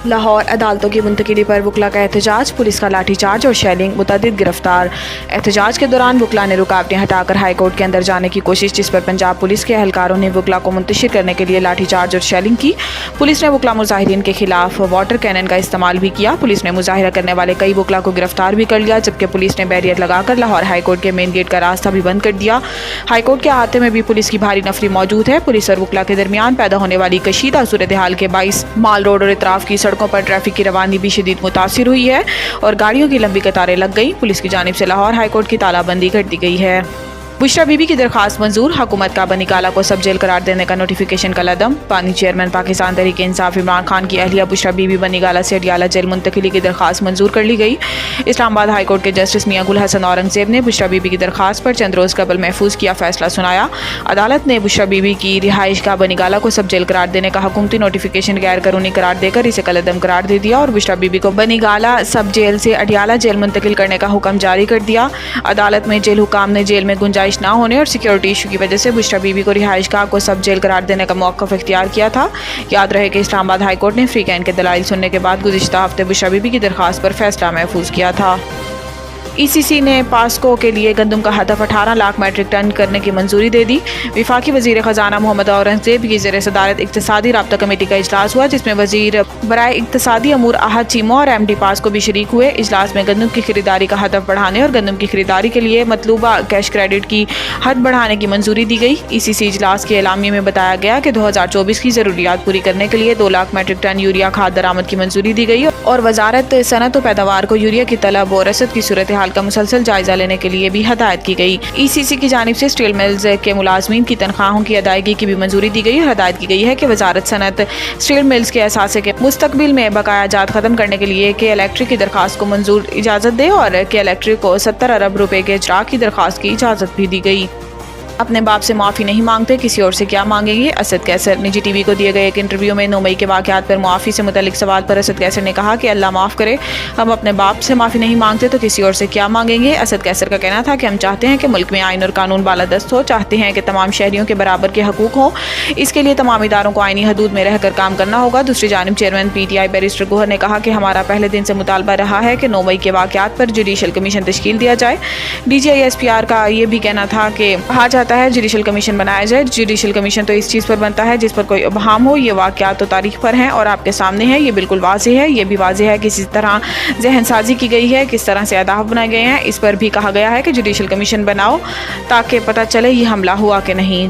लाहौर अदालतों की मुंतकिली पर वकला का एहतजाज, पुलिस का लाठीचार्ज और शेलिंग, मुतअद्दिद गिरफ्तार। एहतजाज के दौरान वकला ने रुकावटें हटाकर हाई कोर्ट के अंदर जाने की कोशिश, जिस पर पंजाब पुलिस के अहलकारों ने वकला को मुंतशिर करने के लिए लाठीचार्ज और शेलिंग की। पुलिस ने वकला मुजाहिरीन के खिलाफ वाटर कैनन का इस्तेमाल भी किया। पुलिस ने मुजाहिरा करने वाले कई वकला को गिरफ्तार भी कर लिया, जबकि पुलिस ने बैरियर लगाकर लाहौर हाई कोर्ट के मेन गेट का रास्ता भी बंद कर दिया। हाई कोर्ट के अहाते में भी पुलिस की भारी नफरी मौजूद है। पुलिस और वकला के दरमियान पैदा होने वाली कशीदा सूरत हाल के बाइस माल रोड और इतराफ की सड़कों पर ट्रैफिक की रवानी भी शदीद मुतासिर हुई है और गाड़ियों की लंबी कतारें लग गई। पुलिस की जानिब से लाहौर हाई कोर्ट की तालाबंदी कर दी गई है। बुशरा बीबी की दरखास्त मंजूर, हुकूमत का बनी काला को सब जेल करार देने का नोटिफिकेशन का लदम। पानी चेयरमैन पाकिस्तान तहरीक इंसाफ इमरान खान की अहलिया बुशरा बीबी बनी गाला से अडियाला जेल मुंतकिली की दरखास्त मंजूर कर ली गई। इस्लामाबाद हाई कोर्ट के जस्टिस मियां गुल हसन औरंगजेब ने बुशरा बीबी की दरखास्त पर चंद रोज़ कबल महफूज किया फैसला सुनाया। अदालत ने बुशरा बीबी की रिहाइश का बनी गाला को सब जेल करार देने का हुकूमती नोटिफिकेशन गैर कानूनी करार देकर इसे कलदम करार दे दिया और बुशरा बीबी को बनी गाला सब जेल से अडियाला जेल मुंतकिल करने का हुक्म जारी कर दिया। अदालत में जेल हुकाम ने जेल में गुंजाइश न होने और सिक्योरिटी इशू की वजह से बुशरा बीबी को रिहाइश गाह को सब जेल करार देने का मौक़िफ़ इख्तियार किया था। याद रहे कि इस्लामाबाद हाई कोर्ट ने फ्री कैन के दलाइल सुनने के बाद गुज़िश्ता हफ्ते बुशरा बीबी की दरखास्त पर फैसला महफूज किया था। ECC ने पास्को के लिए गंदम का हदफ 18 लाख मैट्रिक टन करने की मंजूरी दे दी। विफाकी वज़ीर ख़जाना मोहम्मद औरंगजेब की ज़ेर सदारत इक़्तिसादी राब्ता कमेटी का इजलास हुआ, जिसमें वज़ीर बराए इक़्तिसादी अमूर आहद चीमो और MD पास्को भी शरीक हुए। इजलास में गंदम की खरीदारी का हदफ बढ़ाने और गंदम की खरीदारी के लिए मतलूबा कैश क्रेडिट की हद बढ़ाने की मंजूरी दी गई। ECC इजलास के एलामिया में बताया गया कि 2024 की ज़रूरियात पूरी करने के लिए 2 लाख मैट्रिक टन यूरिया खाद दरामद की मंजूरी दी गई और वजारत सनत व पैदावार को यूरिया की तलब और रसद की सूरत हाल का मुसलसल जायजा लेने के लिए भी हदायत की गई। ECC की जानिब से स्टील मिल्स के मुलाजमीन की तनख्वाहों की अदायगी की भी मंजूरी दी गई और हदायत की गई है कि वजारत सनत स्टील मिल्स के असासे के मुस्तकबिल में बकाया जात खत्म करने के लिए के इलेक्ट्रिक की दरखास्त को मंजूर इजाज़त दे और के इलेक्ट्रिक को 70 अरब रुपए के इजरा की दरखास्त की इजाज़त भी दी गई। अपने बाप से माफ़ी नहीं मांगते, किसी और से क्या मांगेंगे? असद कैसर। निजी टीवी को दिए गए एक इंटरव्यू में 9 मई के वाक़यात पर मुआफ़ी से मुतल्लिक सवाल पर असद कैसर ने कहा कि अल्लाह माफ़ करे, हम अपने बाप से माफ़ी नहीं मांगते तो किसी और से क्या मांगेंगे। असद कैसर का कहना था कि हम चाहते हैं कि मुल्क में आइन और कानून बालादस्त हो, चाहते हैं कि तमाम शहरियों के बराबर के हकूक़ हों। इसके लिए तमाम इदारों को आइनी हदूद में रहकर काम करना होगा। दूसरी जानिब चेयरमैन PTI बैरिस्टर गोहर ने कहा कि हमारा पहले दिन से मुतालबा रहा है कि 9 मई के वाक़यात पर जुडिशल कमीशन तश्कील दिया जाए। DGI SPR का ये भी कहना था कि कहा जाता है जुडिशल कमीशन बनाया जाए। जुडिशल कमीशन तो इस चीज़ पर बनता है जिस पर कोई अबहाम हो। ये वाक़यात तो तारीख पर हैं और आपके सामने है, ये बिल्कुल वाज़ेह है। ये भी वाज़ेह है किस तरह जहन साजी की गई है, किस तरह से अहदाफ बनाए गए हैं। इस पर भी कहा गया है कि जुडिशल कमीशन बनाओ ताकि पता चले ये हमला हुआ कि नहीं।